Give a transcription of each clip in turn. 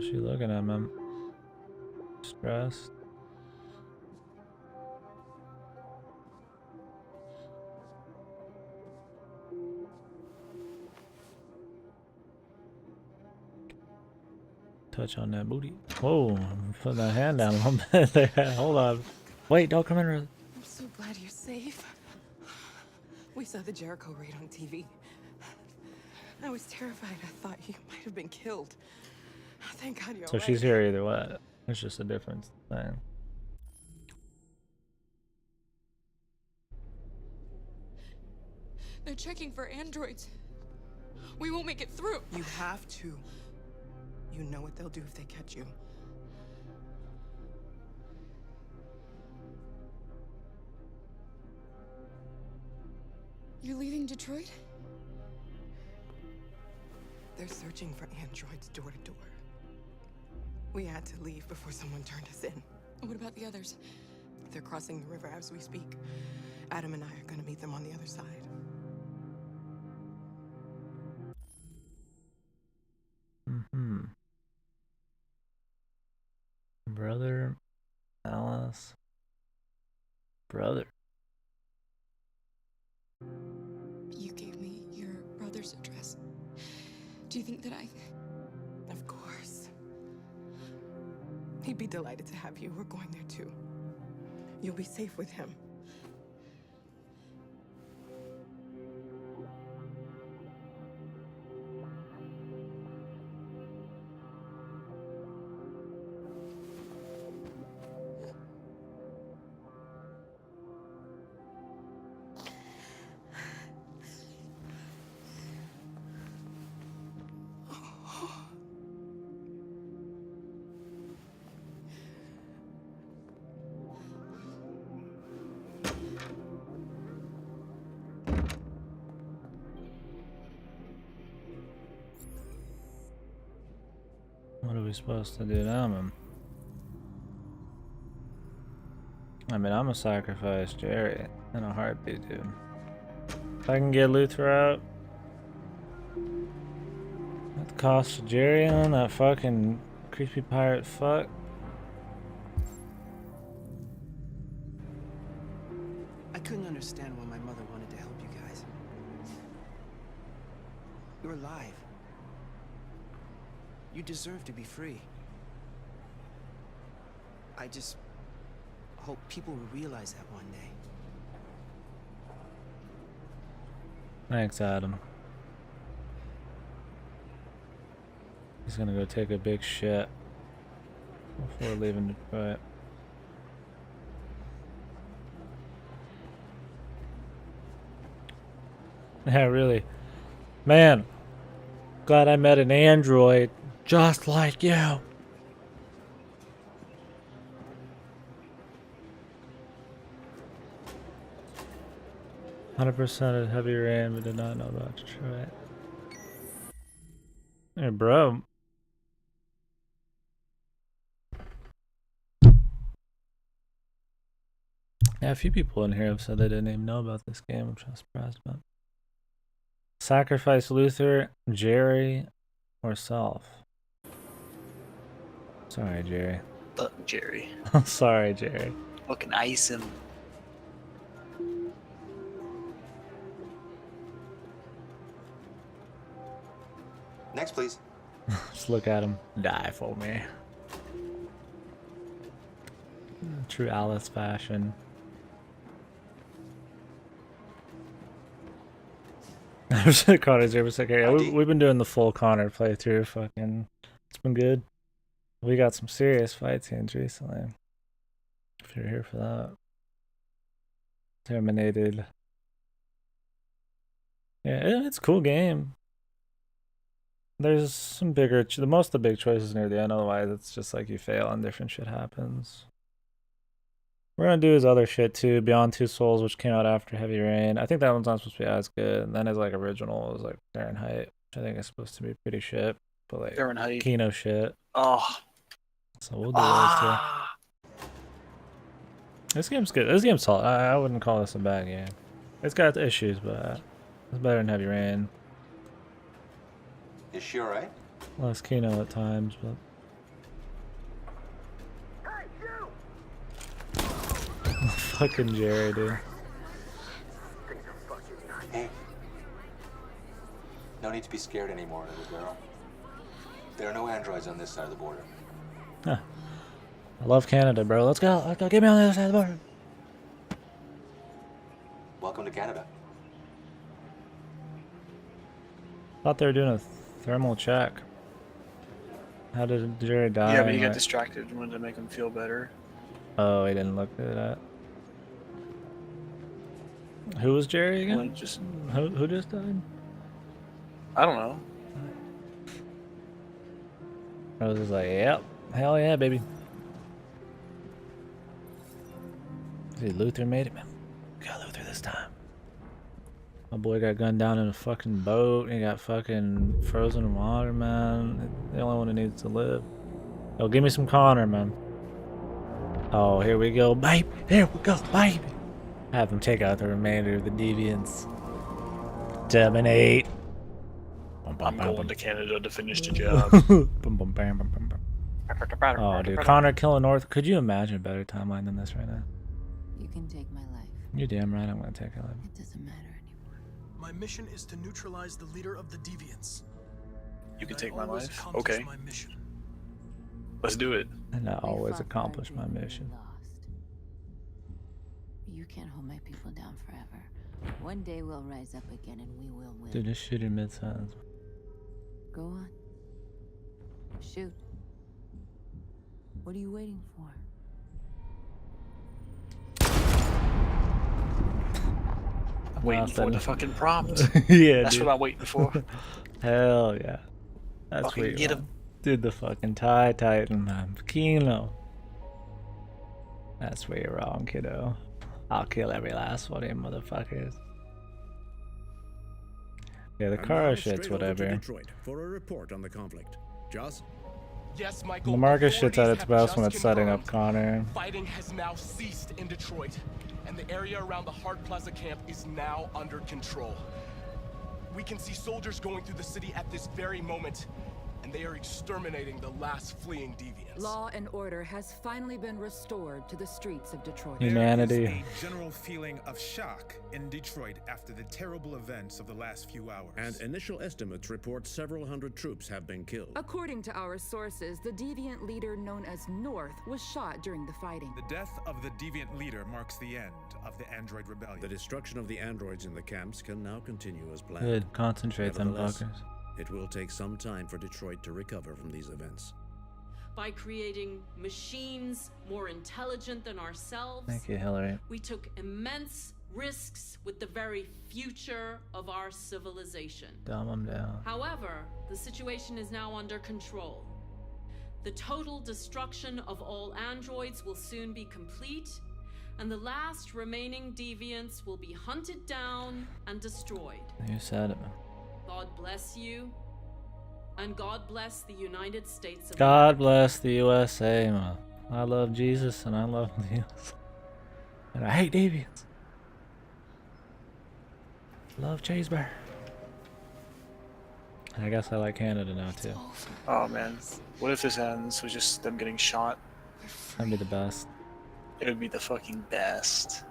What's she looking at, man? Stressed. Touch on that booty. Whoa, I'm putting that hand down a little bit there. Hold on. Wait, don't come in. I'm so glad you're safe. We saw the Jericho raid on TV. I was terrified. I thought you might have been killed. Thank God you're So she's here either way. It's just a different thing. They're checking for androids. We won't make it through. You have to. You know what they'll do if they catch you. You're leaving Detroit? They're searching for androids door to door. We had to leave before someone turned us in. What about the others? They're crossing the river as we speak. Adam and I are gonna meet them on the other side. Brother, Alice, brother. You gave me your brother's address. Do you think that I... Of course. He'd be delighted to have you. We're going there too. You'll be safe with him. What are we supposed to do now, man? I mean, I'm gonna sacrifice Jerry in a heartbeat, dude. If I can get Luther out at the cost of Jerry on that fucking creepy pirate fuck. I couldn't understand why my mother wanted to help you guys. You're alive. You deserve to be free. I just hope people will realize that one day. Thanks, Adam. He's gonna go take a big shit before leaving Detroit. Yeah, really. Man, glad I met an android just like you. "100% of heavy rain, but did not know about Detroit." Hey, bro. Yeah, a few people in here have said they didn't even know about this game, which I'm surprised about. Sacrifice Luther, Jerry, or self. Sorry, Jerry. Fuck Jerry. Sorry, Jerry. Fucking ice him. Next, please. Just look at him. Die for me. True Alice fashion. Connor's here for a second. Yeah, we've been doing the full Connor playthrough. Fucking, it's been good. We got some serious fight scenes recently. If you're here for that. Terminated. Yeah, it's a cool game. There's some bigger, most of the big choices near the end, otherwise it's just like you fail and different shit happens. We're gonna do his other shit too, Beyond Two Souls, which came out after Heavy Rain. I think that one's not supposed to be as good. And then his like original was like Fahrenheit, which I think is supposed to be pretty shit. But like Fahrenheit. Kino shit. Oh. So we'll do those two. This game's good. This game's solid. I wouldn't call this a bad game. It's got issues, but it's better than Heavy Rain. Is she alright? Less Kino at times, but Fucking Jerry, dude. Hey. No need to be scared anymore, little girl. There are no androids on this side of the border. Huh. I love Canada, bro. Let's go. Let's go. Get me on the other side of the border. Welcome to Canada. Thought they were doing a thermal check. How did Jerry die? Yeah, but he got Like- distracted and wanted to make him feel better. Oh, he didn't look at that. Who was Jerry again? Like, just, Who just died? I don't know. I was just like, yep, hell yeah, baby. See, Luther made it, man. We got Luther this time. My boy got gunned down in a fucking boat. He got fucking frozen in water, man. The only one who needs to live. Oh, give me some Connor, man. Oh, here we go, baby. Here we go, baby. Have them take out the remainder of the deviants. Terminate. I'm going to Canada to finish the job. Bum, bum, bam, bam, bam, bam. Oh, dude, Connor killing North. Could you imagine a better timeline than this right now? You can take my life. You're damn right I'm gonna take your life. It doesn't matter anymore. My mission is to neutralize the leader of the deviants. You can I take my always life? accomplish Okay. my mission. Let's do it. And I We always fought accomplish hard my till we mission. lost. You can't hold my people down forever. One day we'll rise up again and we will win. Dude, just shoot your mid-sentence. Go on. Shoot. What are you waiting for? Waiting for the Nothing. fucking prompt. Yeah, That's dude. what I'm waiting for. Hell yeah. That's Fucking what you get want. 'em. Dude, the fucking TIE Titan, man. Kino. That's where you're wrong, kiddo. I'll kill every last one of you motherfuckers. Yeah, the And car now shit's straight over to whatever. Detroit for a report on the conflict. Joss? Yes, Michael. The market shit's at authorities its have best when just it's setting up confirmed Connor. Fighting has now ceased in Detroit, and the area around the Hart Plaza camp is now under control. We can see soldiers going through the city at this very moment, and they are exterminating the last fleeing deviants. Law and order has finally been restored to the streets of Detroit. Humanity. There is a general feeling of shock in Detroit after the terrible events of the last few hours. And initial estimates report several hundred troops have been killed. According to our sources, the deviant leader known as North was shot during the fighting. The death of the deviant leader marks the end of the android rebellion. The destruction of the androids in the camps can now continue as planned. Good. Concentrate them Nevertheless, fuckers. it will take some time for Detroit to recover from these events. By creating machines more intelligent than ourselves, Thank you, Hillary. we took immense risks with the very future of our civilization. Dumb them down. However, the situation is now under control. The total destruction of all androids will soon be complete, and the last remaining deviants will be hunted down and destroyed. You said it, man. God bless you, and God bless the United States of God bless the USA, man. I love Jesus and I love the USA. And I hate deviants. Love cheeseburger. I guess I like Canada now too. Oh man, what if this ends with just them getting shot? That'd be the best. It would be the fucking best.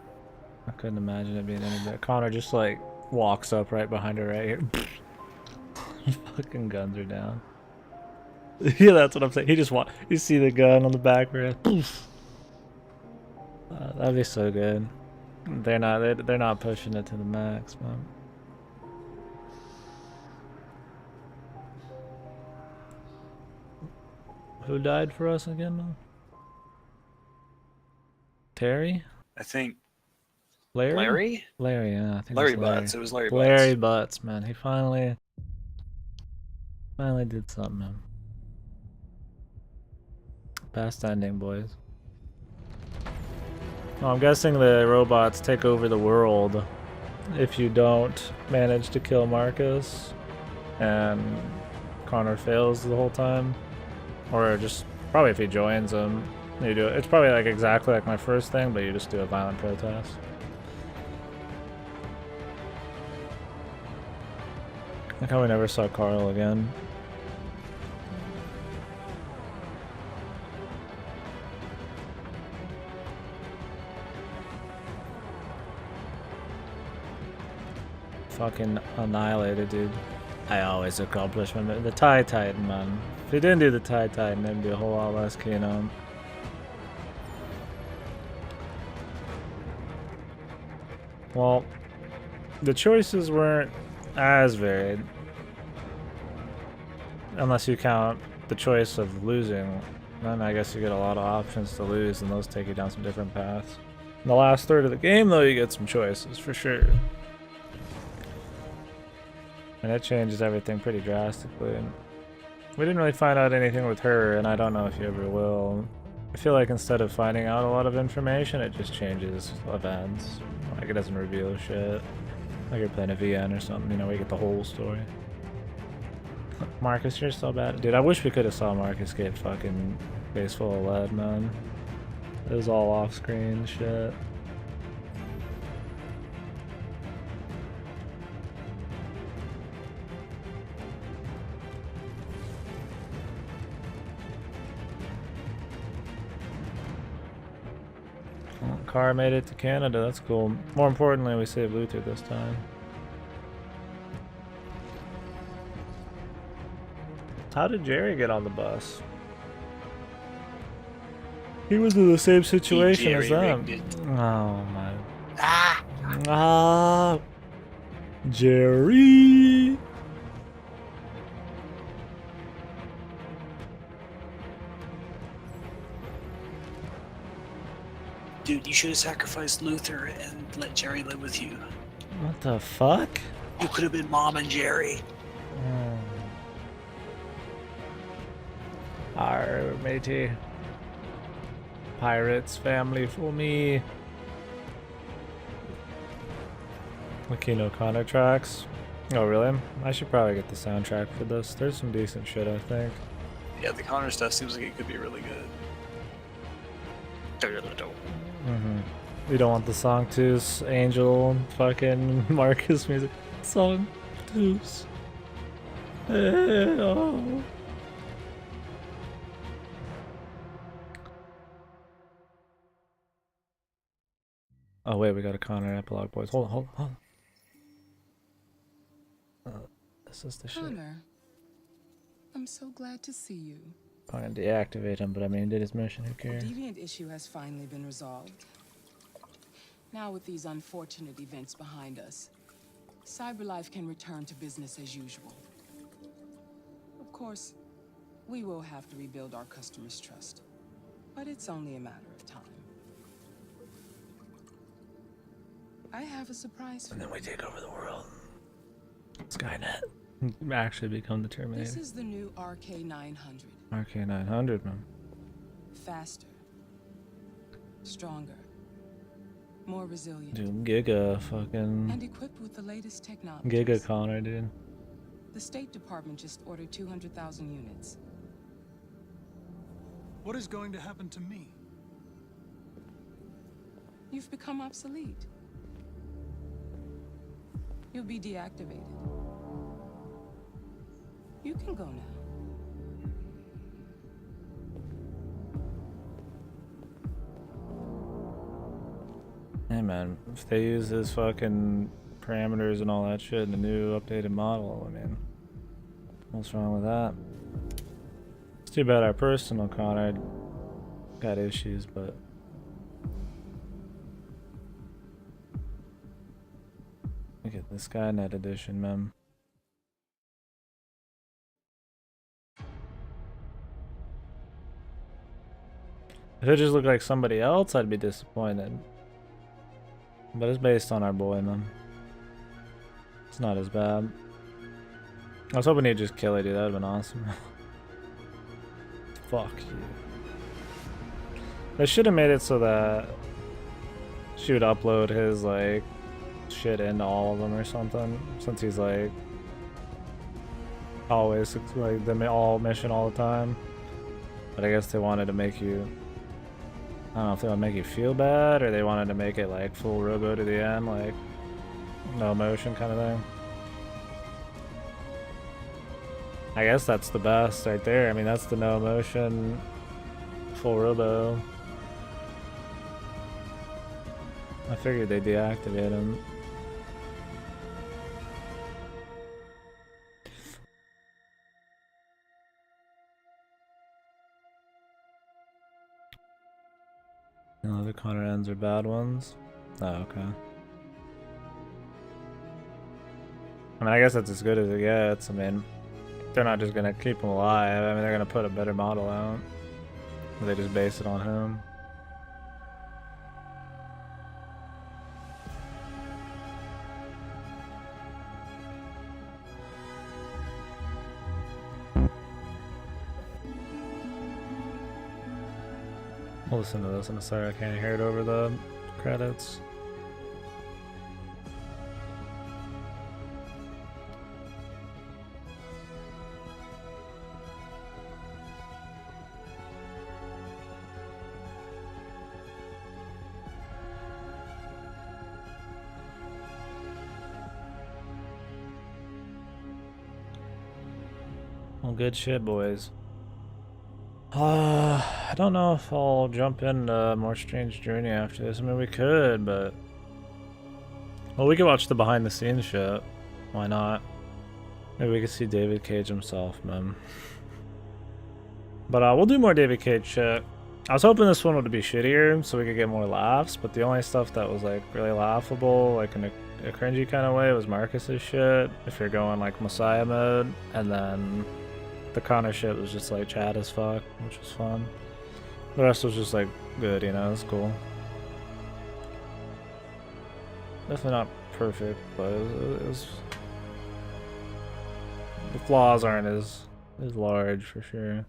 I couldn't imagine it being any better. Connor just like walks up right behind her right here. Fucking guns are down. Yeah, that's what I'm saying. He just you see the gun on the back of her head. That'd be so good. They're not pushing it to the max, man. Who died for us again, man? Terry? I think Larry? Larry? Larry, yeah. I think Larry it's Larry. Butts. It was Larry Butts. Larry Butts, man. He finally did something, man. Best ending, boys. Well, I'm guessing the robots take over the world if you don't manage to kill Marcus and Connor fails the whole time. Or just probably if he joins them, you do it. It's probably like exactly like my first thing, but you just do a violent protest. Like how we never saw Carl again. fucking annihilated, dude. I always accomplish the TIE Titan, man. If he didn't do the TIE Titan, it'd be a whole lot less keen on. Well, the choices weren't as varied. Unless you count the choice of losing. Then I guess you get a lot of options to lose, and those take you down some different paths. In the last third of the game, though, you get some choices, for sure. And it changes everything pretty drastically. We didn't really find out anything with her, and I don't know if you ever will. I feel like instead of finding out a lot of information, it just changes events. Like, it doesn't reveal shit. Like you're playing a VN or something, you know, we get the whole story. Marcus, you're so bad. Dude, I wish we could have saw Marcus get fucking face full of lead, man. It was all off-screen shit. Well, car made it to Canada, that's cool. More importantly, we saved Luther this time. How did Jerry get on the bus? He was in the same situation as them. Oh my. Ah! Jerry! Dude, you should have sacrificed Luther and let Jerry live with you. What the fuck? You could have been Mom and Jerry. Arr, matey. Pirates family for me. Makino Connor tracks. Oh really? I should probably get the soundtrack for this. There's some decent shit, I think. Yeah, the Connor stuff seems like it could be really good. You don't want the song twos, Angel, fucking Marcus music. Song twos. Oh. Oh wait, we got a Connor epilogue, boys. Hold on. This is the shit. Connor, I'm so glad to see you. I'm gonna deactivate him, but I mean, he did his mission. Who cares? The deviant issue has finally been resolved. Now with these unfortunate events behind us, CyberLife can return to business as usual. Of course, we will have to rebuild our customers' trust, but it's only a matter of time. I have a surprise for you. And then we take over the world. Skynet. Actually become the Terminator. This is the new RK-900. RK-900, man. Faster. Stronger. More resilient. Dude, Giga fucking... And equipped with the latest technology. Giga Connor, dude. The State Department just ordered 200,000 units. What is going to happen to me? You've become obsolete. You'll be deactivated. You can go now. Hey man, if they use his fucking parameters and all that shit in the new updated model, I mean, what's wrong with that? It's too bad our personal Connor got issues, but... Look at this Skynet edition, man. If it just looked like somebody else, I'd be disappointed. But it's based on our boy, man. It's not as bad. I was hoping he'd just kill it, dude. That would've been awesome. Fuck you. They should have made it so that she would upload his, like, shit into all of them or something. Since he's, like, always, like, the all mission all the time. But I guess they wanted to make you... I don't know if they want to make you feel bad, or they wanted to make it like full robo to the end, like no emotion kind of thing. I guess that's the best right there. I mean, that's the no emotion, full robo. I figured they'd deactivate him. No, the Connor ends are bad ones. Oh, okay. I mean, I guess that's as good as it gets. I mean, they're not just gonna keep him alive. I mean, they're gonna put a better model out. They just base it on him. We'll listen to this. I'm sorry I can't hear it over the credits. Well, good shit, boys. I don't know if I'll jump into More Strange Journey after this. I mean, we could, but... Well, we could watch the behind-the-scenes shit. Why not? Maybe we could see David Cage himself, man. But we'll do more David Cage shit. I was hoping this one would be shittier, so we could get more laughs, but the only stuff that was, like, really laughable, like, in a cringy kind of way, was Marcus's shit, if you're going, like, Messiah mode, and then... The Connor shit was just like Chad as fuck, which was fun. The rest was just like good, you know, it was cool. Definitely not perfect, but it was the flaws aren't as large for sure.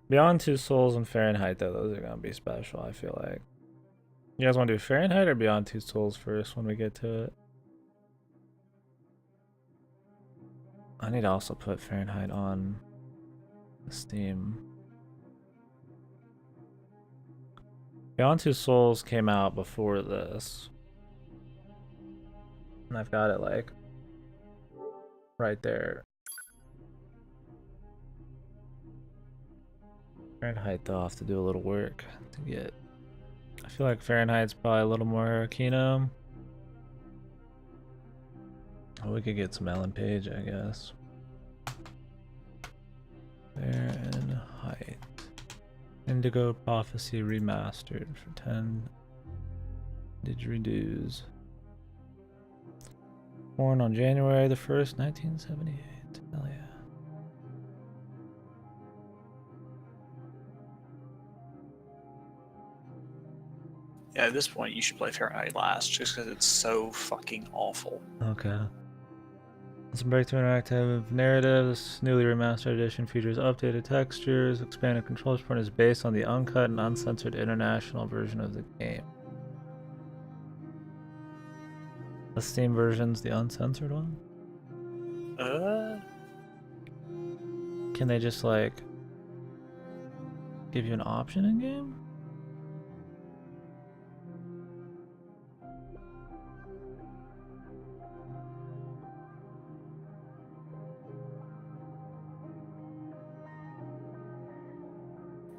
Beyond Two Souls and Fahrenheit though, those are gonna be special, I feel like. You guys wanna do Fahrenheit or Beyond Two Souls first when we get to it? I need to also put Fahrenheit on Steam. Beyond Two Souls came out before this. And I've got it like right there. Fahrenheit though, I'll have to do a little work to get. I feel like Fahrenheit's probably a little more Kino. Oh, we could get some Ellen Page, I guess. Fahrenheit. Indigo Prophecy Remastered for 10 didgeridoos. Born on January the 1st, 1978. Hell yeah. Yeah, at this point you should play Fahrenheit last, just because it's so fucking awful. Okay. It's a breakthrough interactive narrative. This newly remastered edition features updated textures, expanded control support, is based on the uncut and uncensored international version of the game. The Steam version's the uncensored one? Can they just like give you an option in game?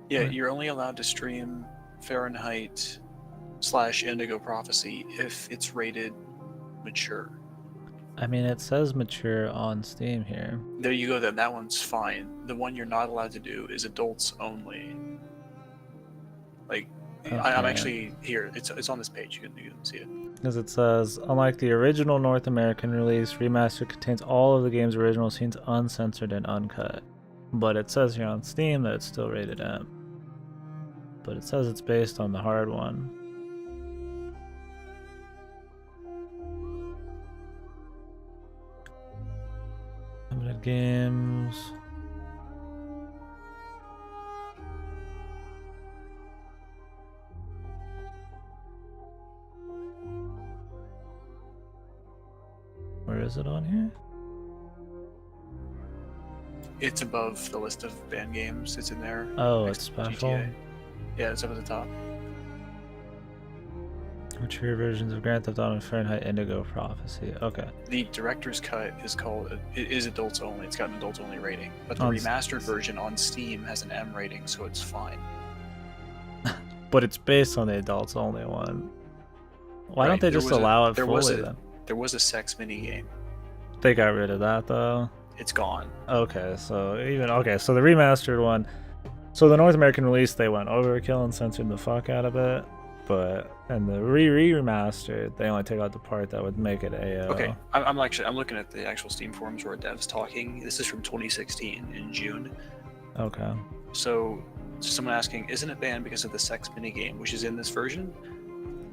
Yeah, you're only allowed to stream Fahrenheit / Indigo Prophecy if it's rated mature. I mean, it says mature on Steam here. There you go, then that one's fine. The one you're not allowed to do is adults only. Like, okay. I'm actually here. It's on this page. You can see it. Because it says, unlike the original North American release, Remastered contains all of the game's original scenes uncensored and uncut. But it says here on Steam that it's still rated M. But it says it's based on the hard one. Limited games. Where is it on here? It's above the list of banned games. It's in there. Oh, it's special. GTA. Yeah, it's up at the top. Mature versions of Grand Theft Auto and Fahrenheit Indigo Prophecy. Okay. The director's cut is called. It is adults only. It's got an adults only rating, but the remastered version on Steam has an M rating, so it's fine. But it's based on the adults only one. Why don't they just allow it fully then? There was a sex mini game. They got rid of that though. It's gone. Okay, so so the remastered one. So the North American release, they went overkill and censored the fuck out of it, but and the remastered, they only take out the part that would make it AO. Okay, I'm looking at the actual Steam forums where devs talking. This is from 2016 in June. Okay. So someone asking, isn't it banned because of the sex minigame, which is in this version?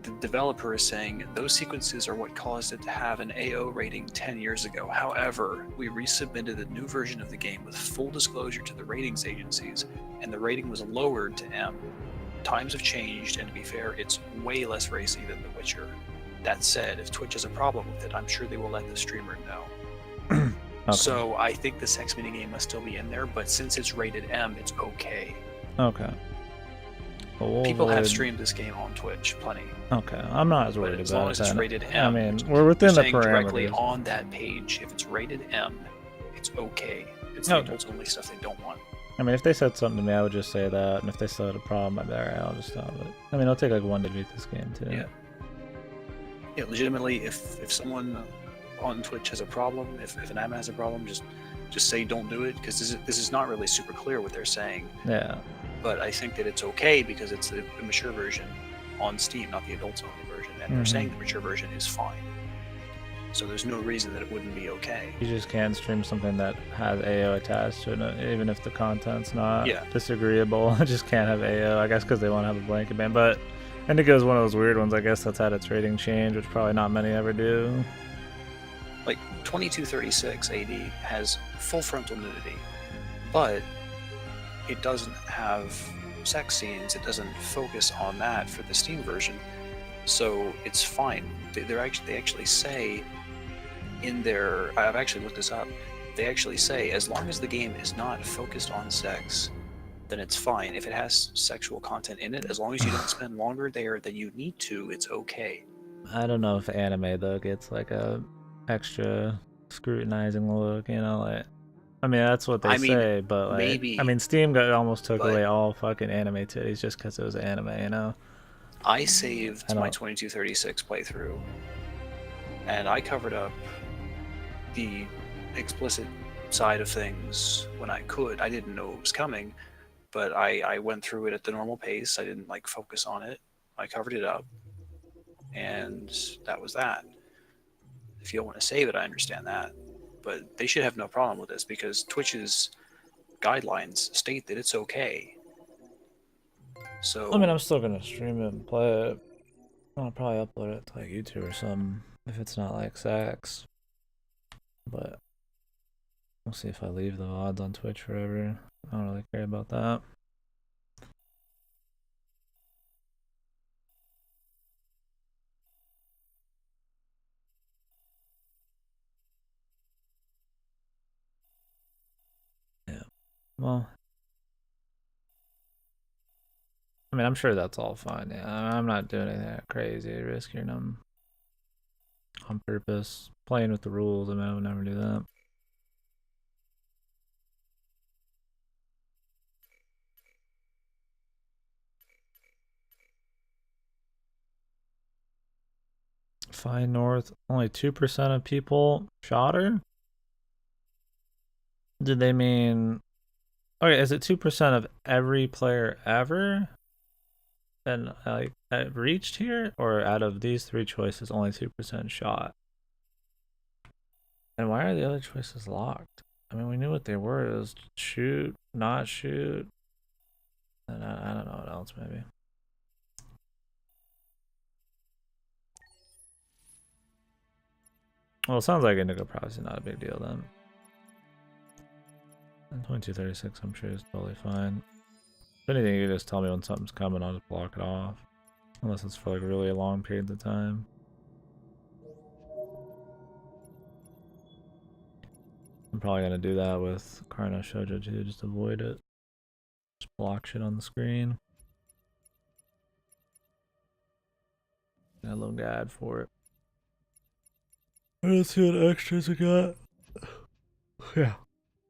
The developer is saying those sequences are what caused it to have an AO rating 10 years ago. However, we resubmitted a new version of the game with full disclosure to the ratings agencies, and the rating was lowered to M. Times have changed, and to be fair, it's way less racy than The Witcher. That said, if Twitch has a problem with it, I'm sure they will let the streamer know. Okay. So I think the sex minigame must still be in there, but since it's rated M, it's okay. Okay. Well, People have streamed this game on Twitch, plenty. Okay, I'm not as worried But as about long it. as it's then. rated M, I mean, we're within the saying directly parameters. on that page, if it's rated M, it's okay. It's the adults only stuff they don't want. I mean, if they said something to me, I would just say that, and if they still had a problem, I'd be alright, I'll just stop it. I mean, it'll take like 1 to beat this game too. Yeah. Yeah, legitimately, if someone on Twitch has a problem, if an admin has a problem, just say don't do it, because this is not really super clear what they're saying. Yeah. But I think that it's okay because it's the mature version on Steam, not the adults only version, and they're saying the mature version is fine. So there's no reason that it wouldn't be okay. You just can't stream something that has AO attached to it, even if the content's not disagreeable. It just can't have AO, I guess, because they want to have a blanket ban. But Indigo's one of those weird ones, I guess, that's had its rating change, which probably not many ever do. Like 2236 AD has full frontal nudity, but it doesn't have sex scenes. It doesn't focus on that for the Steam version, so it's fine. They actually say in their, I've actually looked this up, they actually say as long as the game is not focused on sex, then it's fine. If it has sexual content in it, as long as you don't spend longer there than you need to, it's okay. I don't know if anime though gets like a extra scrutinizing look, you know, like, I mean, that's what they say, but like, maybe. I mean, Steam almost took away all fucking anime titties just because it was anime, you know? I saved my 2236 playthrough, and I covered up the explicit side of things when I could. I didn't know it was coming, but I went through it at the normal pace. I didn't like focus on it. I covered it up, and that was that. If you don't want to save it, I understand that. But they should have no problem with this because Twitch's guidelines state that it's okay. So I mean, I'm still gonna stream it and play it. I'll probably upload it to like YouTube or something if it's not like sex. But we'll see if I leave the VODs on Twitch forever. I don't really care about that. Yeah. Well, I mean, I'm sure that's all fine. Yeah, I'm not doing anything that crazy, risky or nothing. On purpose, playing with the rules. I mean, I would never do that. Fine North, only 2% of people shot her? Did they mean... Okay, is it 2% of every player ever? And like reached here? Or out of these 3 choices, only 2% shot? And why are the other choices locked? I mean, we knew what they were. It was shoot, not shoot. And I don't know what else, maybe. Well, it sounds like Indigo probably not a big deal then. And 2236, I'm sure is totally fine. If anything, you can just tell me when something's coming, I'll just block it off. Unless it's for like really long periods of time. I'm probably gonna do that with Karna Shoujo too, just avoid it. Just block shit on the screen. Got a little guide for it. Let's see what extras we got. Yeah.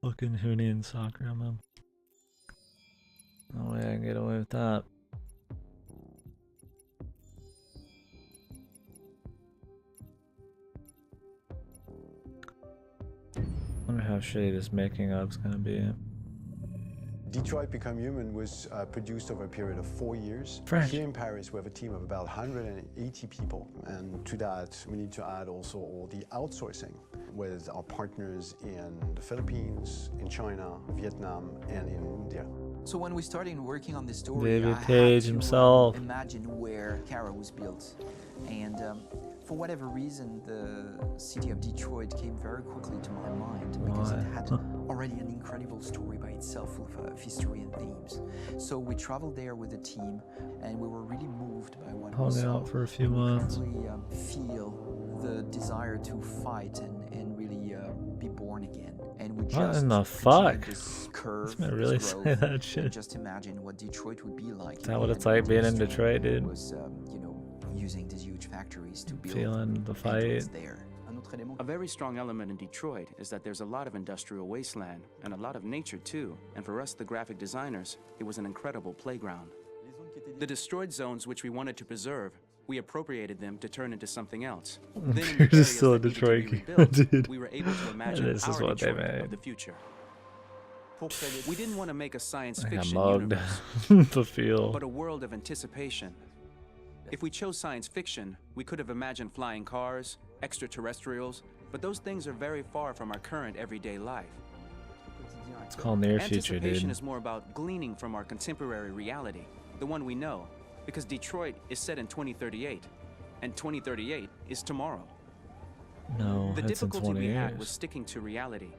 Fucking Hoonie and Sakura, man. No way I can get away with that. Wonder how shitty this making up's gonna be. Detroit Become Human was produced over a period of 4 years. French. Here in Paris, we have a team of about 180 people. And to that, we need to add also all the outsourcing with our partners in the Philippines, in China, Vietnam, and in India. So when we started working on this story, David I had Cage to himself. imagine where Kara was built. And for whatever reason, the city of Detroit came very quickly to my mind because it had already an incredible story by itself of history and themes. So we traveled there with the team, and we were really moved by what we Hung saw. out for a few months. We really feel the desire to fight and really be born again. And we What just in the continued fuck? this curve, This man really this say growth, that shit. and just imagine what Detroit would be like. Is that what it's like being in Detroit, dude? Was, you know, using these huge factories to build Feeling the fight. androids there. A very strong element in Detroit is that there's a lot of industrial wasteland and a lot of nature too, and for us, the graphic designers, it was an incredible playground. The destroyed zones which we wanted to preserve, we appropriated them to turn into something else. Then in the Yours is areas still a that needed to Detroit be game, rebuilt, dude. we were able to imagine This is our what they Detroit made. of the future. We didn't want to make a science I got fiction mugged. universe, The feel. but a world of anticipation. If we chose science fiction, we could have imagined flying cars, extraterrestrials, but those things are very far from our current everyday life. It's called near future, Anticipation dude. is more about gleaning from our contemporary reality, the one we know, because Detroit is set in 2038, and 2038 is tomorrow. No, The it's in difficulty 20 we years. had was sticking to reality.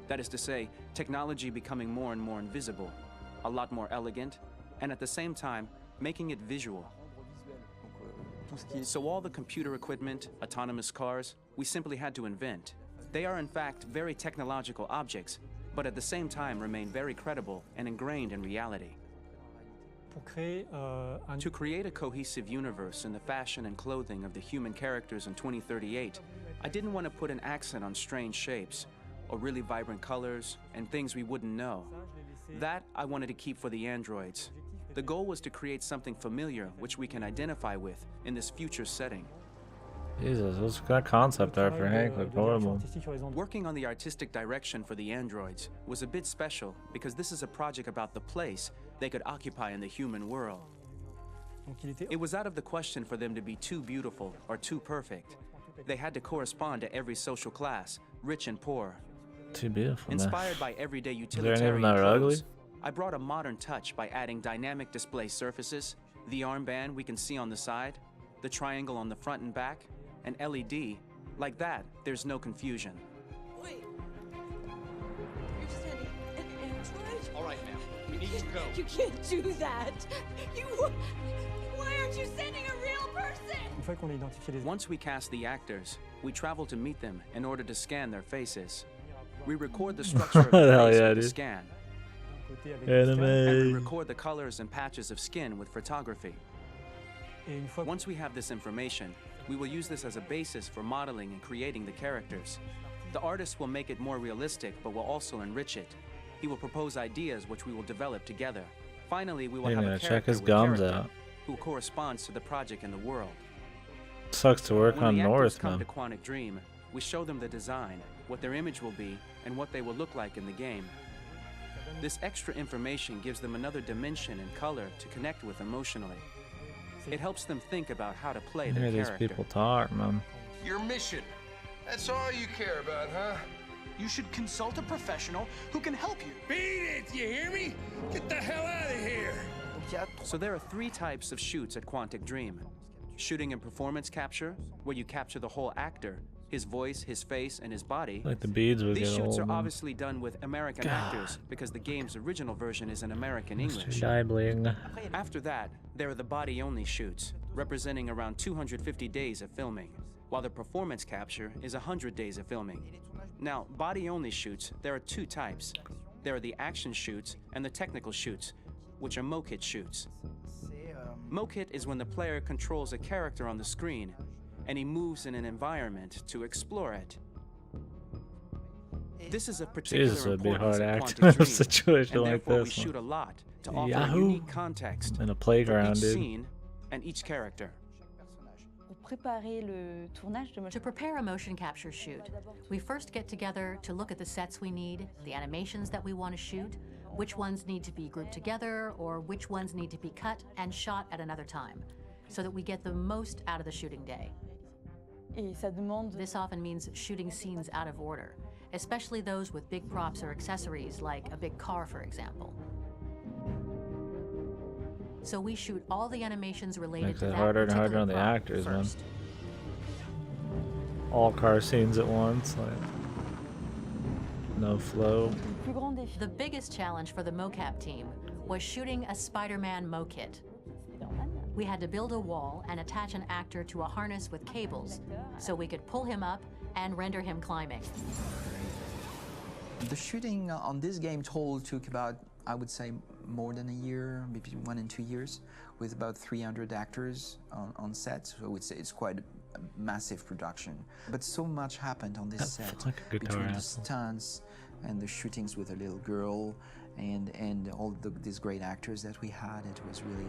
That is to say, technology becoming more and more invisible, a lot more elegant, and at the same time, making it visual. So all the computer equipment, autonomous cars, we simply had to invent. They are in fact very technological objects, but at the same time remain very credible and ingrained in reality. To create a cohesive universe in the fashion and clothing of the human characters in 2038, I didn't want to put an accent on strange shapes, or really vibrant colors, and things we wouldn't know. That I wanted to keep for the androids. The goal was to create something familiar which we can identify with in this future setting. Jesus, what's that concept art for Hank looked horrible. Working on the artistic direction for the androids was a bit special because this is a project about the place they could occupy in the human world. It was out of the question for them to be too beautiful or too perfect. They had to correspond to every social class, rich and poor. Too beautiful, man. Inspired by everyday Is there any of them utilitarian that are ugly? clothes, I brought a modern touch by adding dynamic display surfaces, the armband we can see on the side, the triangle on the front and back, an LED. Like that, there's no confusion. Wait. You're sending an android? All right, now, we need to go. You can't do that. Why aren't you sending a real person? Once we cast the actors, we travel to meet them in order to scan their faces. We record the structure of the Hell face yeah, with the dude. scan. Anime. And we record the colors and patches of skin with photography. Once we have this information, we will use this as a basis for modeling and creating the characters. The artist will make it more realistic, but will also enrich it. He will propose ideas which we will develop together. Finally, we will You're have gonna a check character his with gums character out. who corresponds to the project and the world. Sucks to work When on the actors North, come man. to Quantic Dream, we show them the design, what their image will be, and what they will look like in the game. This extra information gives them another dimension and color to connect with emotionally. It helps them think about how to play Hear their these character. people talk, man. Your mission. That's all you care about, huh? You should consult a professional who can help you. Beat it, you hear me? Get the hell out of here! So there are 3 types of shoots at Quantic Dream. Shooting and performance capture, where you capture the whole actor, his voice, his face, and his body. Like the beads would These get shoots old, are man. obviously done with American actors because the game's original version is in American Mr. English. Deibling. After that, there are the body-only shoots, representing around 250 days of filming, while the performance capture is 100 days of filming. Now, body-only shoots, there are 2 types. There are the action shoots and the technical shoots, which are mokit shoots. Mokit is when the player controls a character on the screen, and he moves in an environment to explore it. This is a particular Jesus, it would be importance hard at acting Quantic in a Dream, situation and like therefore we this, shoot a man. lot to offer a Yahoo! unique context In a for playground, each dude. scene and each character. To prepare a motion capture shoot, we first get together to look at the sets we need, the animations that we want to shoot. which ones need to be grouped together or which ones need to be cut and shot at another time, so that we get the most out of the shooting day. This often means shooting scenes out of order, especially those with big props or accessories, like a big car, for example. So we shoot all the animations related Makes to it that harder and harder particular on the prop actors, first. man. All car scenes at once, like no flow. The biggest challenge for the mocap team was shooting a Spider-Man mo-kit. We had to build a wall and attach an actor to a harness with cables so we could pull him up and render him climbing. The shooting on this game total took about, I would say, more than a year, maybe 1 and 2 years, with about 300 actors on set. So I would say it's quite a massive production. But so much happened on this set between the stunts and the shootings with a little girl and all these great actors that we had. It was really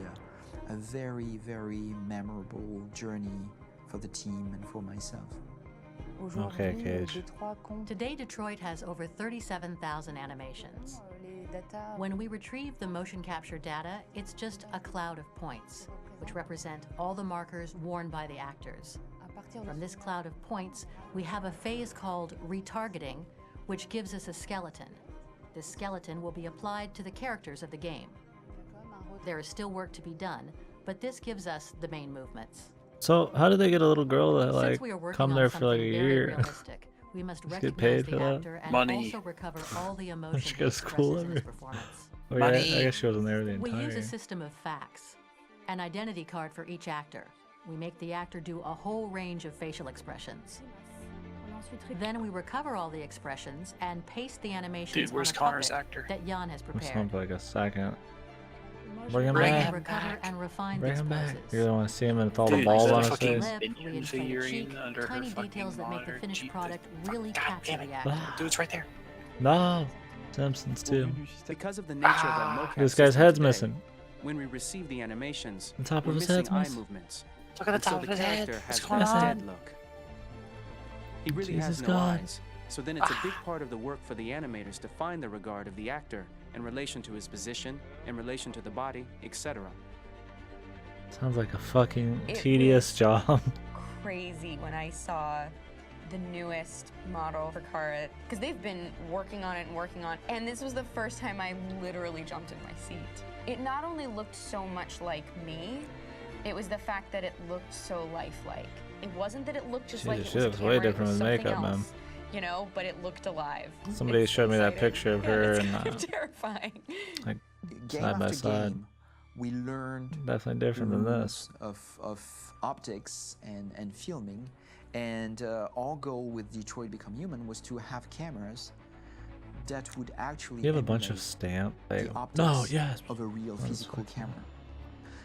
a very, very memorable journey for the team and for myself. Okay, Cage. Today, Detroit has over 37,000 animations. When we retrieve the motion capture data, it's just a cloud of points, which represent all the markers worn by the actors. From this cloud of points, we have a phase called retargeting, which gives us a skeleton. This skeleton will be applied to the characters of the game. There is still work to be done, but this gives us the main movements. So how do they get a little girl to like Since we are working come on there for like a something very year? realistic, we must Just recognize get paid the for that? actor and Money. also recover all the emotion She he goes cool expresses in his ever. performance. Oh, yeah, I guess she wasn't there the We entire use a year. system of facts, an identity card for each actor. We make the actor do a whole range of facial expressions. Then we recover all the expressions and paste the animations Dude, where's on a Connor's puppet actor? that Jan has This prepared. one for like a second. Bring him Bring back. and recover and refine Bring these him back. poses. You don't want to see him with all the Dude, balls there's a on his fucking face. Lip, minion reinflated figurine cheek, under her tiny fucking details that make the monitor. finished Jeep. product really God capture damn it. the actor. Dude, it's right there. No, Simpsons too. Because of the nature of our mocap This guy's system head's today, missing. when we receive the animations, The top we're of his missing head's eye missing. movements. Look at the And so top of his head. character What's has going that on? dead look. He really has Jesus no God. eyes, so then it's a big part of the work for the animators to find the regard of the actor in relation to his position, in relation to the body, etc. Sounds like a fucking It tedious was- job. Crazy when I saw the newest model for Kara, because they've been working on it and working on, and this was the first time I literally jumped in my seat. It not only looked so much like me, it was the fact that it looked so lifelike. It wasn't that it looked just like it Jesus, was she a looks camera, way it was different with something makeup, man. else, you know, but it looked alive. Somebody It's showed me that exciting. picture of Yeah, her it's and kind of terrifying. like Game side by after side. game, we learned Definitely different the than rules this. of optics and filming, and our goal with Detroit Become Human was to have cameras that would actually You have a bunch of emulate stamp. the Like, optics no, yes. of a real That's physical fucking- camera.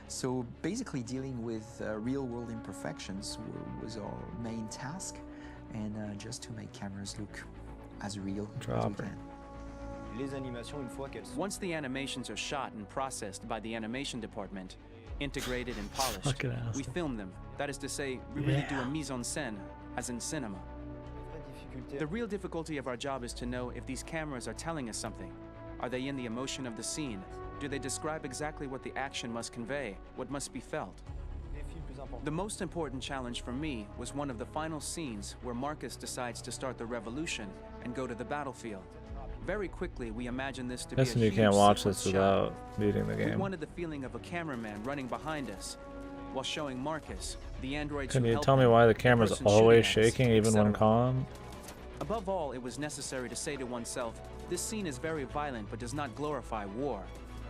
So basically dealing with real-world imperfections was our main task, and just to make cameras look as real as we Dropper. can. Once the animations are shot and processed by the animation department, integrated and polished, Fucking we asshole. film them. That is to say, we really do a Yeah. mise en scène, as in cinema. The real difficulty of our job is to know if these cameras are telling us something. Are they in the emotion of the scene? Do they describe exactly what the action must convey, what must be felt? The most important challenge for me was one of the final scenes where Marcus decides to start the revolution and go to the battlefield. Very quickly, we imagine this to be a Guessing you huge can't watch sequence this shot. without beating the We game. wanted the feeling of a cameraman running behind us, while showing Marcus, the androids Can who you help tell me him, why the the camera's person always shooting at us, shaking even when etc. calm? Above all, it was necessary to say to oneself, this scene is very violent but does not glorify war.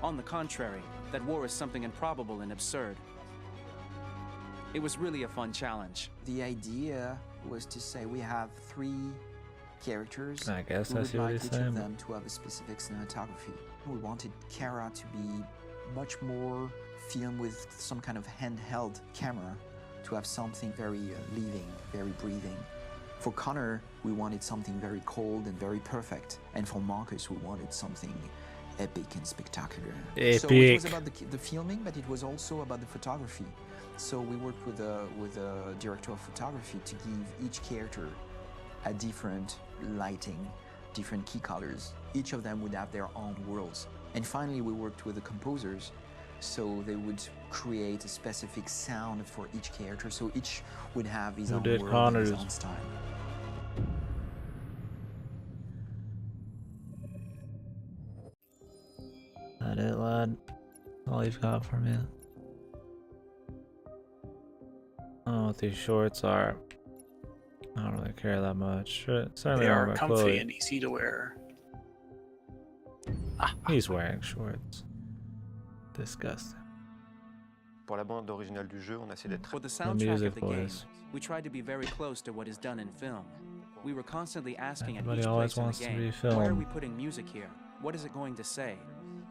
On the contrary, that war is something improbable and absurd. It was really a fun challenge. The idea was to say we have 3 characters. I guess we I would see what like he's each saying. of them to have a specific cinematography. We wanted Kara to be much more filmed with some kind of handheld camera, to have something very living, very breathing. For Connor, we wanted something very cold and very perfect. And for Marcus, we wanted something epic and spectacular. So it was Epic. about the filming, but it was also about the photography. So we worked with a director of photography to give each character a different lighting, different key colors. Each of them would have their own worlds. And finally, we worked with the composers, so they would create a specific sound for each character, so each would have his own world and his own style. That it, lad? All you've got for me. I don't know what these shorts are. I don't really care that much. Certainly They not are my comfy clothes. and easy to wear. He's wearing shorts. Disgusting. Pour la bande originale du jeu, on a essayé d'être For the soundtrack of the game, we tried to be very close to what is done in film. We were constantly asking at each place in the game, why are we putting music here? What is it going to say?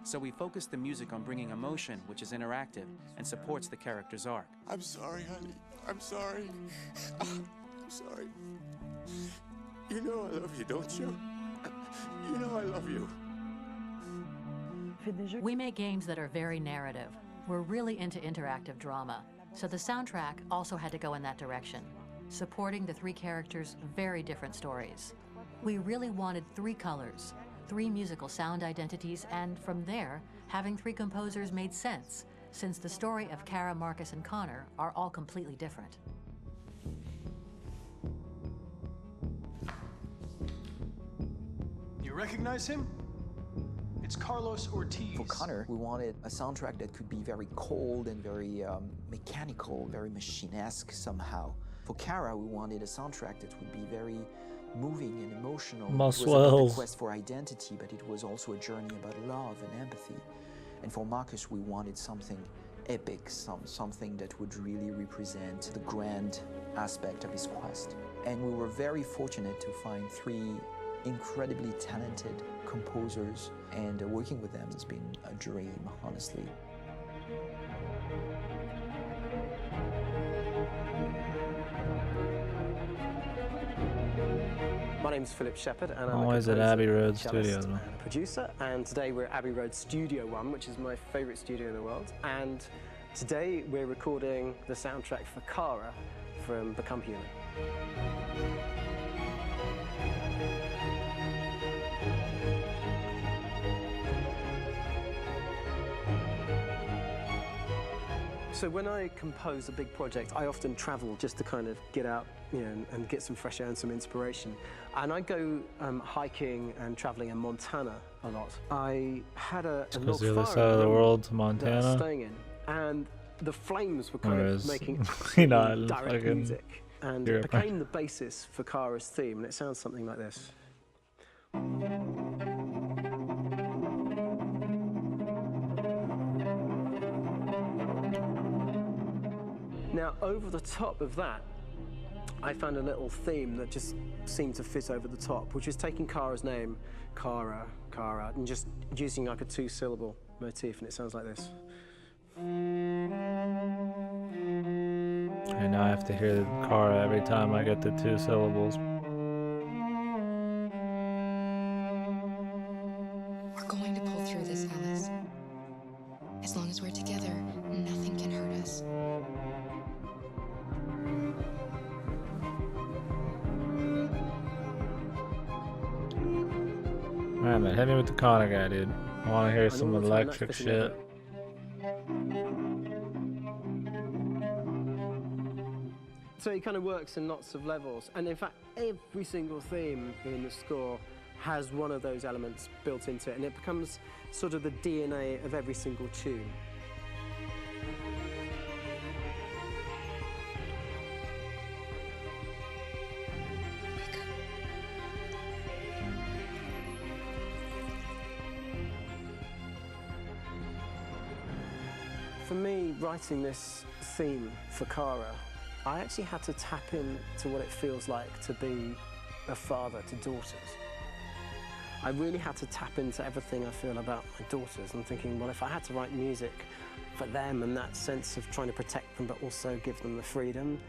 So we focused the music on bringing emotion, which is interactive and supports the character's arc. I'm sorry, honey. I'm sorry. I'm sorry. You know I love you, don't you? You know I love you. We make games that are very narrative. We're really into interactive drama, so the soundtrack also had to go in that direction, supporting the three characters' very different stories. We really wanted three colors, three musical sound identities, and from there, having three composers made sense, since the story of Kara, Marcus, and Connor are all completely different. You recognize him? It's Carlos Ortiz. For Connor, we wanted a soundtrack that could be very cold and very mechanical, very machine-esque somehow. For Kara, we wanted a soundtrack that would be very moving and emotional. It was about the quest for identity, but it was also a journey about love and empathy. And for Marcus, we wanted something epic, something that would really represent the grand aspect of his quest. And we were very fortunate to find three incredibly talented composers, and working with them has been a dream, honestly. My name's Philip Shepherd, and I'm always at Abbey Road Studios. And a producer. And today we're at Abbey Road Studio 1, which is my favourite studio in the world. And today we're recording the soundtrack for Kara from Become Human. So when I compose a big project, I often travel just to kind of get out, and get some fresh air and some inspiration. And I go hiking and traveling in Montana a lot. I had a log the other fire side of the world to that I was Montana. staying in, and the flames were kind Whereas, of making not direct fucking music, and Europe. it became the basis for Kara's theme, and it sounds something like this. Now, over the top of that, I found a little theme that just seemed to fit over the top, which is taking Kara's name, Kara, and just using like a two-syllable motif, and it sounds like this. And now I have to hear Kara every time I get the two syllables. We're going to pull through this, Alice. As long as we're together, nothing can hurt us. Alright, man, hit me with the Connor guy, dude. I want to hear some electric shit. So it kind of works in lots of levels, and in fact, every single theme in the score has one of those elements built into it, and it becomes sort of the DNA of every single tune. For me, writing this theme for Kara, I actually had to tap into what it feels like to be a father to daughters. I really had to tap into everything I feel about my daughters. I'm thinking, well, if I had to write music for them and that sense of trying to protect them but also give them the freedom,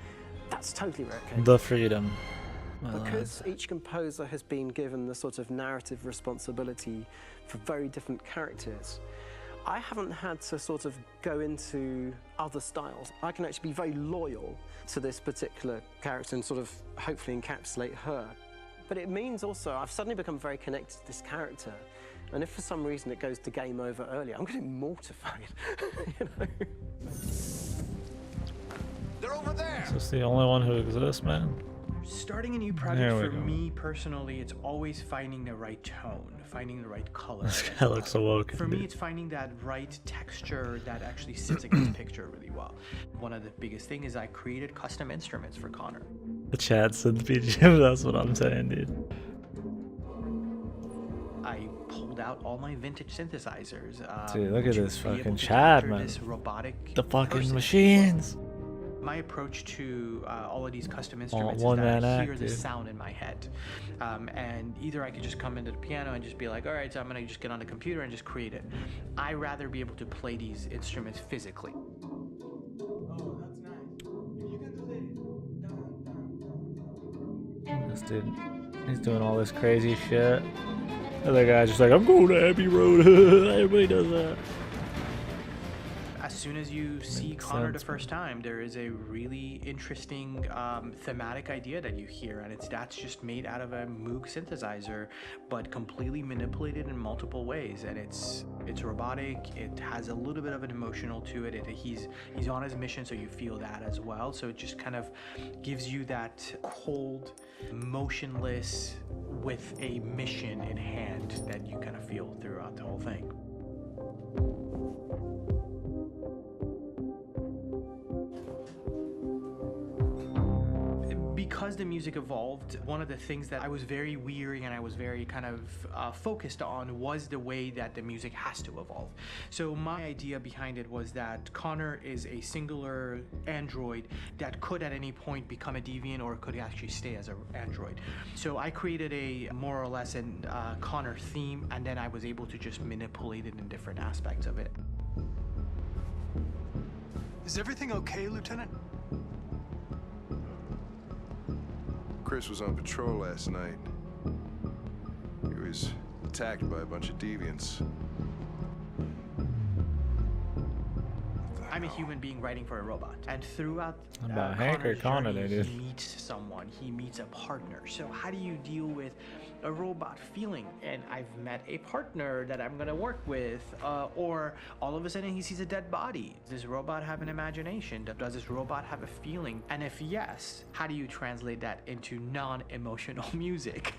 that's totally where it came. The freedom. Because each composer has been given the sort of narrative responsibility for very different characters, I haven't had to sort of go into other styles. I can actually be very loyal to this particular character and sort of hopefully encapsulate her. But it means also I've suddenly become very connected to this character. And if for some reason it goes to game over early, I'm going to be mortified. You know? They're over there! Is this the only one who exists, man? Starting a new project for me personally, it's always finding the right tone, finding the right color. This guy looks so woke. For me, it's finding that right texture that actually sits against the picture really well. One of the biggest things is I created custom instruments for Connor. The chat synth BGM, that's what I'm saying, dude. I pulled out all my vintage synthesizers. Dude, look at this to be able fucking to Chad, capture man. this robotic The fucking person. machines. My approach to all of these custom instruments is one-man that I act, hear the dude. sound in my head. And either I could just come into the piano and just be like, all right, so I'm going to just get on the computer and just create it. I rather be able to play these instruments physically. This dude, he's doing all this crazy shit. The other guy's just like, I'm going to Abbey Road. Everybody does that. As soon as you see Connor the first time, there is a really interesting thematic idea that you hear, and that's just made out of a Moog synthesizer, but completely manipulated in multiple ways. And it's robotic. It has a little bit of an emotional to it. He's on his mission, so you feel that as well. So it just kind of gives you that cold, motionless, with a mission in hand that you kind of feel throughout the whole thing. Because the music evolved, one of the things that I was very weary and I was very kind of focused on was the way that the music has to evolve. So my idea behind it was that Connor is a singular android that could at any point become a deviant or could actually stay as an android. So I created a more or less an Connor theme, and then I was able to just manipulate it in different aspects of it. Is everything okay, Lieutenant? Chris was on patrol last night. He was attacked by a bunch of deviants. I'm a human being writing for a robot, and throughout About Hank or Connor, journey, dude. he meets someone, he meets a partner. So how do you deal with a robot feeling? And I've met a partner that I'm gonna work with, or all of a sudden he sees a dead body. Does this robot have an imagination? Does this robot have a feeling? And if yes, how do you translate that into non-emotional music?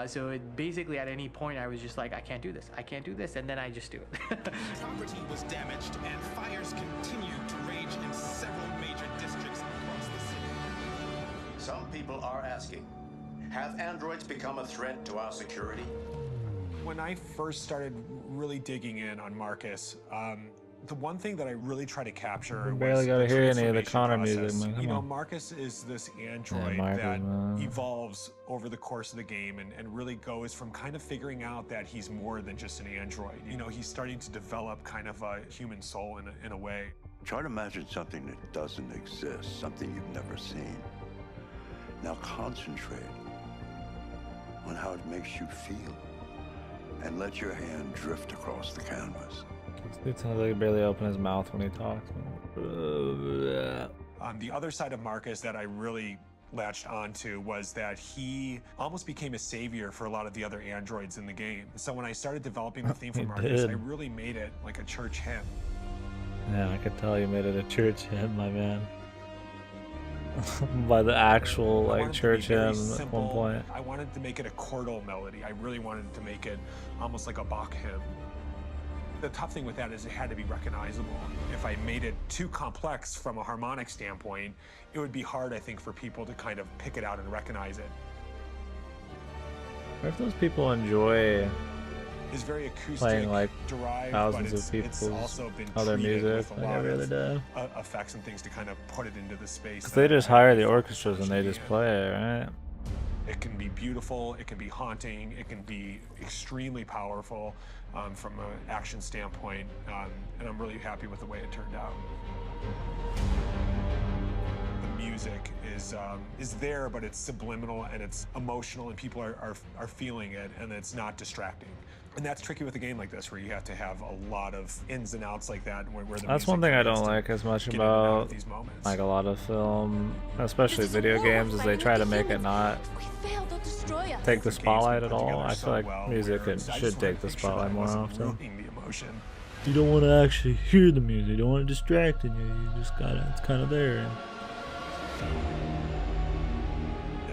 So it basically at any point I was just like, I can't do this, and then I just do it. Property was damaged and fires continue to rage in several major districts across the city. Some people are asking, have androids become a threat to our security? When I first started really digging in on Marcus, the one thing that I really try to capture We barely got to hear any of the Connor music, process. man. You Come know, on. Marcus is this android Marcus, that man. evolves over the course of the game and really goes from kind of figuring out that he's more than just an android. You know, he's starting to develop kind of a human soul in a way. Try to imagine something that doesn't exist, something you've never seen. Now concentrate on how it makes you feel and let your hand drift across the canvas. It sounds like he barely open his mouth when he talks. The other side of Marcus that I really latched onto was that he almost became a savior for a lot of the other androids in the game. So when I started developing the theme for He Marcus, did. I really made it like a church hymn. Yeah, I could tell you made it a church hymn, my man. By the actual I like wanted to church be very hymn at simple. one point. I wanted to make it a chordal melody. I really wanted to make it almost like a Bach hymn. The tough thing with that is it had to be recognizable. If I made it too complex from a harmonic standpoint, it would be hard, I think, for people to kind of pick it out and recognize it. Or if those people enjoy It's very acoustic, playing like derived, thousands but of it's people's also been other treated music, with a like lot every other of day. effects and things to kind of put it into the space. Because they that just I hire the orchestras and they just play it, right? It can be beautiful, it can be haunting, it can be extremely powerful from an action standpoint, and I'm really happy with the way it turned out. The music is there, but it's subliminal and it's emotional, and people are feeling it, and it's not distracting. And that's tricky with a game like this, where you have to have a lot of ins and outs like that. Where the That's music one thing I tries don't to like as much get in and out of about these moments. like a lot of film, especially video games, is they try to make it not take the spotlight at all. I feel like music should take the spotlight more often. You don't want to actually hear the music. You don't want it distracting you. You just gotta. It's kind of there.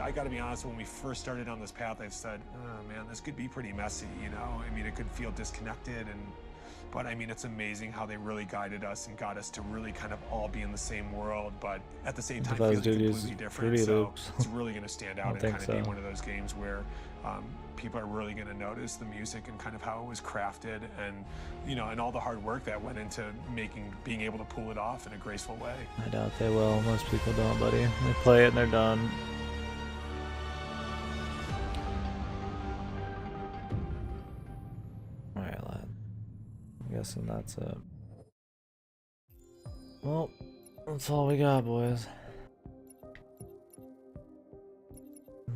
I got to be honest. When we first started on this path, I said, "Oh man, this could be pretty messy." You know, I mean, it could feel disconnected but I mean, it's amazing how they really guided us and got us to really kind of all be in the same world, but at the same time feeling completely different. So it's really going to stand out and kind of be one of those games where people are really going to notice the music and kind of how it was crafted, and you know, and all the hard work that went into being able to pull it off in a graceful way. I doubt they will. Most people don't, buddy. They play it and they're done. Alright, lad. I'm guessing that's it. Well, that's all we got, boys.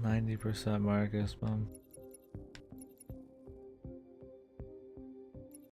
90% Marcus, man.